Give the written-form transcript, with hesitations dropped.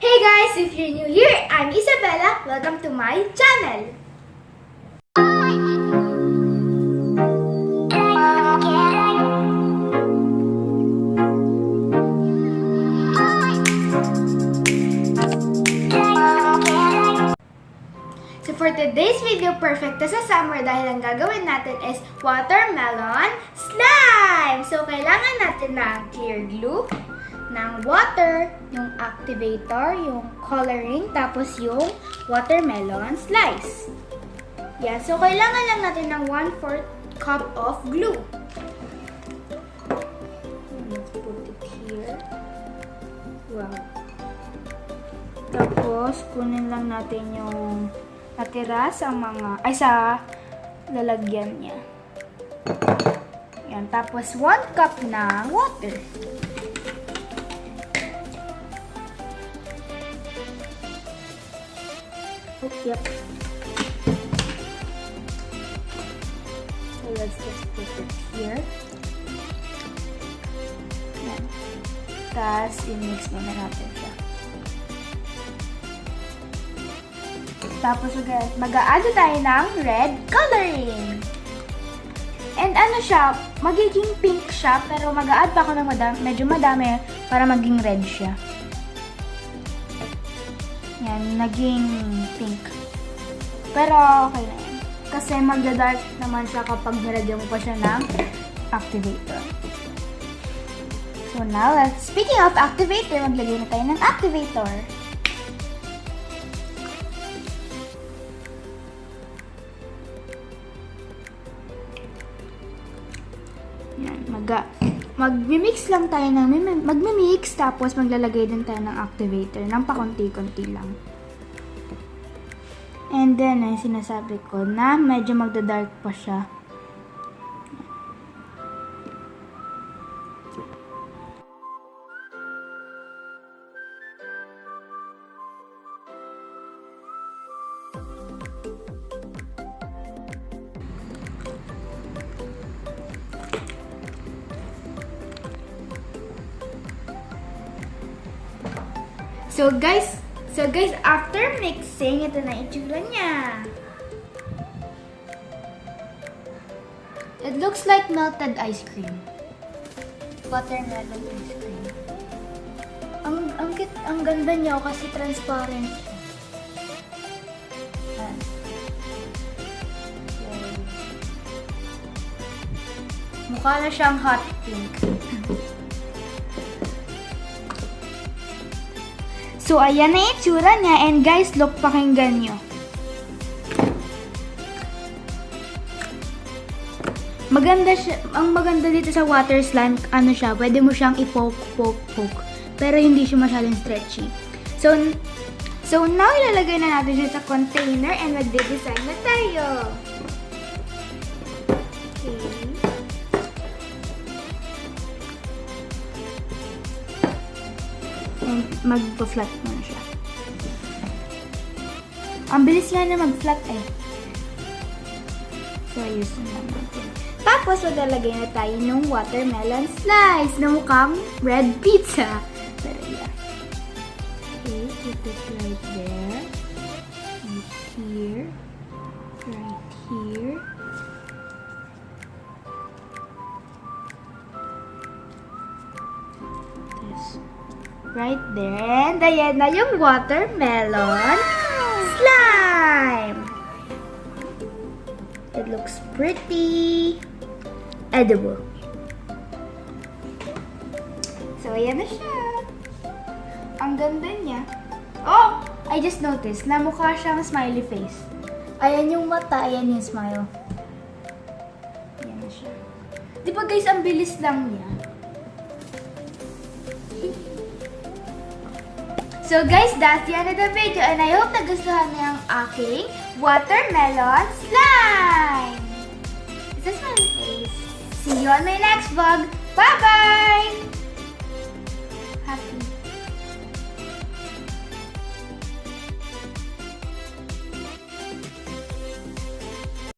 Hey guys, if you're new here, I'm Isabella. Welcome to my channel. So for today's video, perfect sa summer dahil ang gagawin natin is watermelon slime. So kailangan natin ng clear glue, ng water, yung activator, yung coloring, tapos yung watermelon slice. Yan. So kailangan lang natin ng 1/4 cup of glue. Let's put it here. Wow. Tapos kunin lang natin yung natira sa sa lalagyan niya. Yan. Tapos 1 cup na water. Yep. So let's just put it here. Yan. Tapos i-mix muna natin siya. Tapos mag-a-add tayo ng red coloring. And ano siya, magiging pink siya, pero mag-a-add pa ako ng medyo madami para maging red siya. Yan, naging pink. Pero okay na yan. Kasi magda-dark naman siya kapag nilagyan mo pa siya ng activator. So now, speaking of activator, maglagay na tayo ng activator. Yan, mag-mix lang tayo mag-mix, tapos maglalagay din tayo ng activator ng pakunti-kunti lang. And then, ay sinasabi ko na medyo magda-dark pa siya. So guys, after mixing, ito na itsura niya. It looks like melted ice cream. Watermelon ice cream. Ang ganda niya kasi transparent siya. Mukha na siyang hot pink. So, ayan na yung itsura niya. And guys, look, pakinggan nyo. Maganda siya. Ang maganda dito sa water slime, ano siya, pwede mo siyang i-poke. Pero hindi siya masyadong stretchy. So now, ilalagay na natin siya sa container and magde-design na tayo. And mag-flat mo na siya. Ang bilis nga na mag-flat eh. So, ayusin lang natin. Tapos, maglalagay na tayo ng watermelon slice na mukhang red pizza. Pero yeah. Okay, put it right there. Right here. Right here. Right there. And ayan na yung watermelon slime. It looks pretty edible. So, ayan na siya. Ang ganda niya. Oh! I just noticed na mukha siyang smiley face. Ayan yung mata, ayan yung smile. Ayan na siya. Di ba guys, ang bilis lang niya. So guys, that's the end of the video and I hope nagustuhan niyo ang aking watermelon slime! This is my face. See you on my next vlog. Bye-bye! Happy